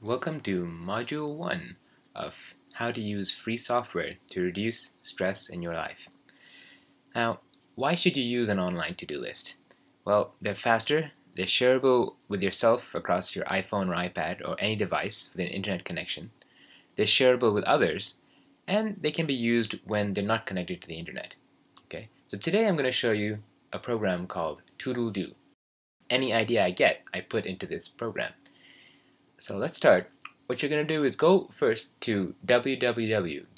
Welcome to Module 1 of How to Use Free Software to Reduce Stress in Your Life. Now, why should you use an online to-do list? Well, they're faster, they're shareable with yourself across your iPhone or iPad or any device with an internet connection. They're shareable with others, and they can be used when they're not connected to the internet. Okay, so today I'm going to show you a program called todo. Any idea I get, I put into this program. So let's start. What you're going to do is go first to www.todo.com.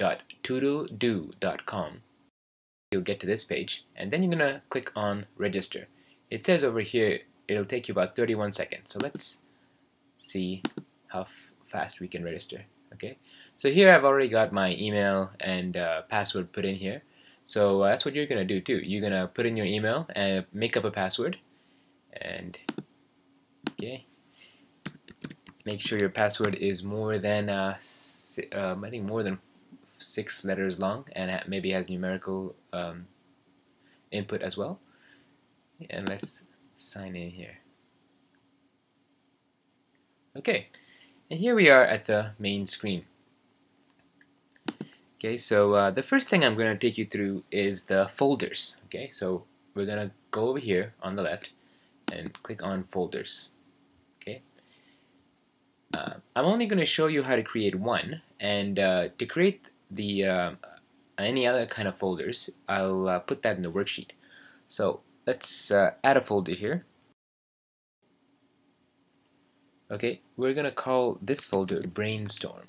You'll get to this page, and then you're going to click on register. It says over here it'll take you about 31 seconds. So let's see how fast we can register. Okay. So here I've already got my email and password put in here. So that's what you're going to do too. You're going to put in your email and make up a password. And okay. Make sure your password is more than I think more than 6 letters long, and maybe has numerical input as well. And let's sign in here. Okay, and here we are at the main screen. Okay, so the first thing I'm going to take you through is the folders. Okay, so we're going to go over here on the left and click on folders. Okay. I'm only going to show you how to create one, and to create the any other kind of folders, I'll put that in the worksheet. So let's add a folder here. Okay, we're going to call this folder Brainstorm.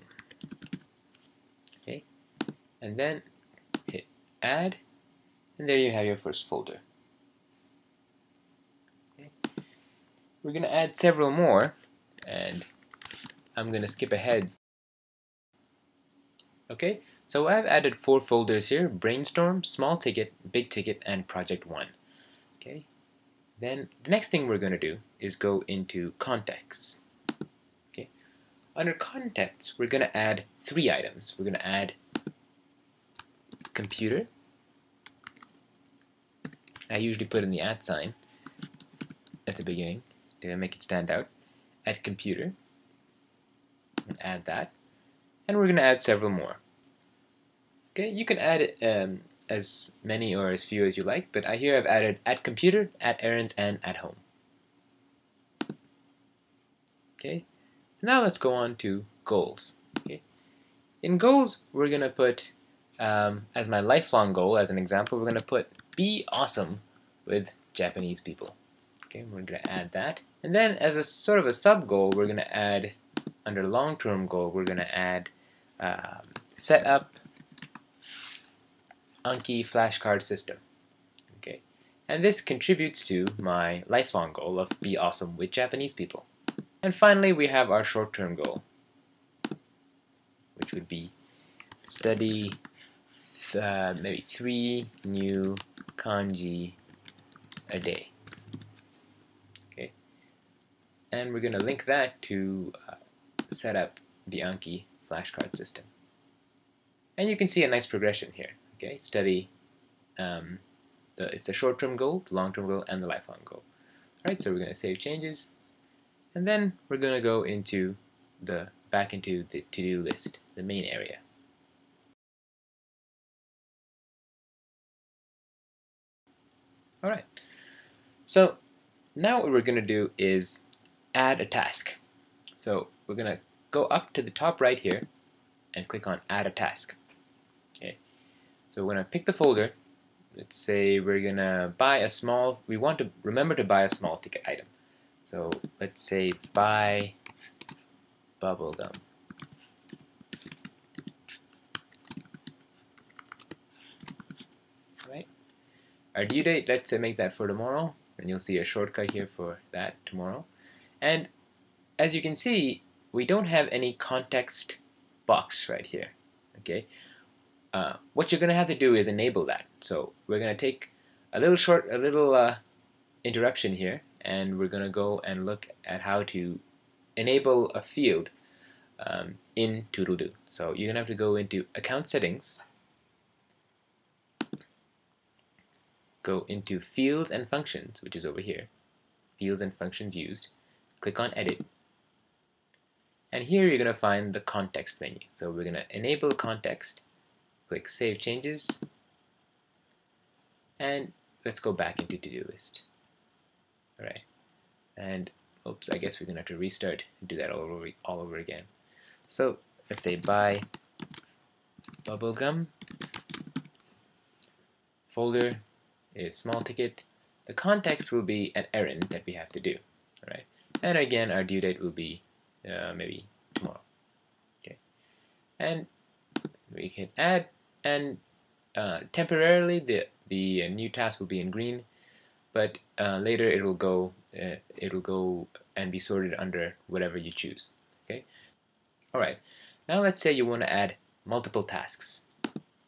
Okay, and then hit add, and there you have your first folder. Okay. We're going to add several more, and I'm going to skip ahead. Okay, so I've added 4 folders here: Brainstorm, Small Ticket, Big Ticket, and Project 1. Okay, then the next thing we're going to do is go into Contacts. Okay, under Contacts, we're going to add 3 items. We're going to add Computer. I usually put in the @ sign at the beginning to make it stand out. Add Computer. And add that. And we're going to add several more. Okay, you can add as many or as few as you like, but here I've added @ computer, @ errands, and @ home. Okay, so now let's go on to goals. Okay, in goals we're going to put, as my lifelong goal, as an example, we're going to put be awesome with Japanese people. Okay, we're going to add that. And then as a sort of a sub goal, we're going to add, under long-term goal, we're going to add set up ANKI flashcard system. Okay, and this contributes to my lifelong goal of be awesome with Japanese people. And finally, we have our short-term goal, which would be study maybe 3 new kanji a day. Okay, and we're going to link that to set up the ANKI flashcard system. And you can see a nice progression here. Okay, study, it's the short-term goal, the long-term goal, and the lifelong goal. Alright, so we're going to save changes, and then we're going to go into back into the to-do list, the main area. Alright, so now what we're going to do is add a task. So we're going to go up to the top right here and click on add a task. Okay, so we're going to pick the folder. Let's say we're going to buy a small, we want to remember to buy a small ticket item. So let's say buy bubble gum. Right? Our due date, let's say make that for tomorrow, and you'll see a shortcut here for that, tomorrow. And as you can see, we don't have any context box right here. Okay, what you're going to have to do is enable that. So we're going to take a little interruption here, and we're going to go and look at how to enable a field in todo. So you're going to have to go into Account Settings, go into Fields and Functions, which is over here, Fields and Functions Used, click on Edit, And here you're going to find the context menu. So we're going to enable context, click Save Changes, and let's go back into to-do list. All right, and oops, I guess we're going to have to restart and do that all over again. So let's say buy bubblegum. Folder is small ticket. The context will be an errand that we have to do. All right, and again our due date will be maybe tomorrow. Okay, and we can add, and temporarily the new task will be in green, but later it will go and be sorted under whatever you choose. Okay. All right. Now let's say you want to add multiple tasks.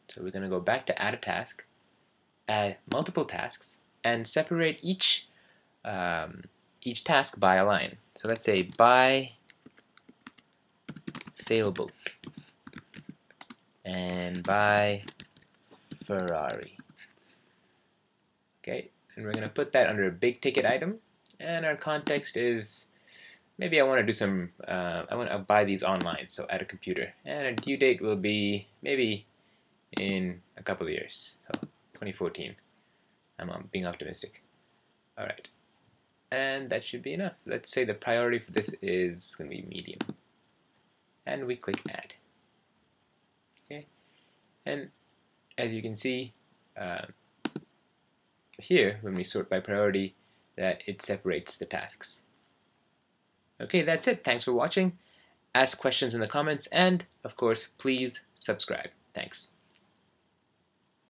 So we're going to go back to add a task, add multiple tasks, and separate each task by a line. So let's say by Saleboat and by Ferrari. Okay, and we're going to put that under a big ticket item, and our context is maybe I want to do some, I want to buy these online, so at a computer, and a due date will be maybe in a couple of years, so 2014. I'm being optimistic. All right, and that should be enough. Let's say the priority for this is going to be medium, and we click add. Okay, and as you can see here, when we sort by priority, that it separates the tasks. Okay, that's it. Thanks for watching. Ask questions in the comments, and of course, please subscribe. Thanks.